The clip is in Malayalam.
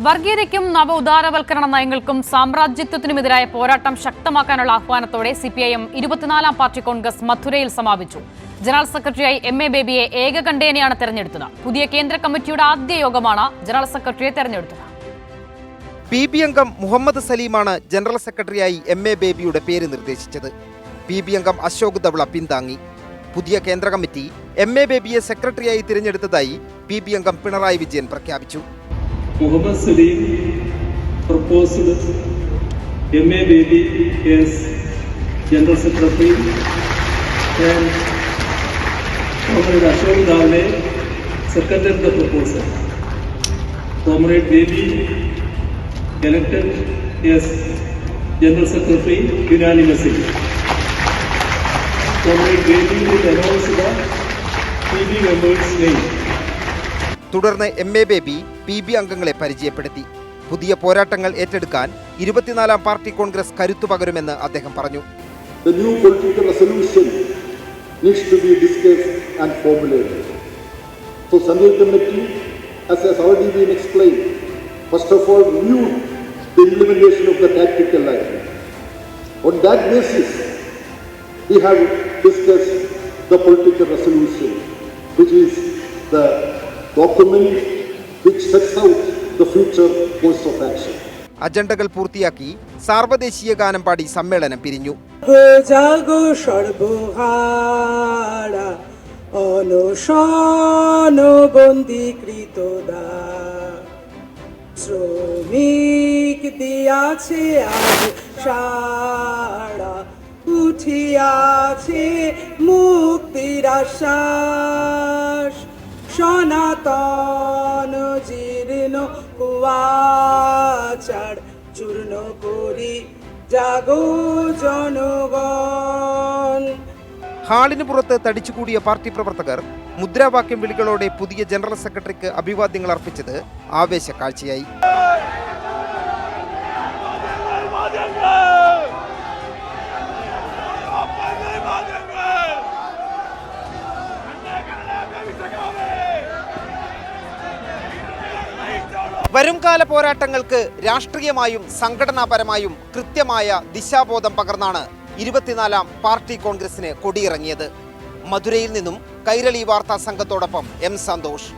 വർഗീയതയ്ക്കും നവ ഉദാരവൽക്കരണ നയങ്ങൾക്കും സാമ്രാജ്യത്വത്തിനുമെതിരായ പോരാട്ടം ശക്തമാക്കാനുള്ള ആഹ്വാനത്തോടെ സിപിഐഎം 24-ാം പാർട്ടി കോൺഗ്രസ് മധുരയിൽ സമാപിച്ചു. ജനറൽ സെക്രട്ടറിയായി എം.എ. ബേബിയെ ഏകകണ്ഠേനയാണ് തെരഞ്ഞെടുത്തത്. പുതിയ കേന്ദ്ര കമ്മിറ്റിയുടെ ആദ്യ യോഗമാണ് ജനറൽ സെക്രട്ടറിയെ തെരഞ്ഞെടുത്തത്. PB അംഗം മുഹമ്മദ് സലീമാണ് ജനറൽ സെക്രട്ടറിയായി എം.എ. ബേബിയുടെ പേര് നിർദ്ദേശിച്ചത്. PB അംഗം അശോക് ധവള പിന്താങ്ങി. പുതിയ കേന്ദ്ര കമ്മിറ്റി എം.എ. ബേബിയെ സെക്രട്ടറിയായി തിരഞ്ഞെടുത്തതായി PB അംഗം പിണറായി വിജയൻ പ്രഖ്യാപിച്ചു. Muhammad Salim proposed M.A. Baby as General Secretary and Comrade Ashok Davle seconded the proposal. Comrade Baby elected as General Secretary unanimously. Comrade Baby will announce the PB members' name. തുടർന്ന് എം.എ. ബേബി PB അംഗങ്ങളെ പരിചയപ്പെടുത്തി. പുതിയ പോരാട്ടങ്ങൾ ഏറ്റെടുക്കാൻ 24-ാം പാർട്ടി കോൺഗ്രസ് കരുത്തു പകരുമെന്ന് അദ്ദേഹം പറഞ്ഞു. The new political resolution needs to be discussed and formulated. So Central Committee, as has already been explained, first of all reviewed the implementation of the tactical action. On that basis, we have discussed the political resolution, which is the document which sets out the future course of action. അജണ്ടകൾ പൂർത്തിയാക്കി സാർവദേശീയ ഗാനം പാടി സമ്മേളനം പിരിഞ്ഞു. জাগো সর্বহারা অনশন বন্দীকৃত শ্রমিক দিয়াছে আজ সারা উঠিয়াছে মুক্তির আশ্বাস সনাতন জীর্ণ কুয়াচার চূর্ণ করি জাগো ജനഗণ. ഹാളിന് പുറത്ത് തടിച്ചുകൂടിയ പാർട്ടി പ്രവർത്തകർ മുദ്രാവാക്യം വിളികളോടെ പുതിയ ജനറൽ സെക്രട്ടറിക്ക് അഭിവാദ്യങ്ങൾ അർപ്പിച്ചത് ആവേശ കാഴ്ചയായി. വരുംകാല പോരാട്ടങ്ങൾക്ക് രാഷ്ട്രീയമായും സംഘടനാപരമായും കൃത്യമായ ദിശാബോധം പകർന്നാണ് 24-ാം പാർട്ടി കോൺഗ്രസിന് കൊടിയിറങ്ങിയത്. മധുരയിൽ നിന്നും കൈരളി വാർത്താ സംഘത്തോടൊപ്പം M. സന്തോഷ്.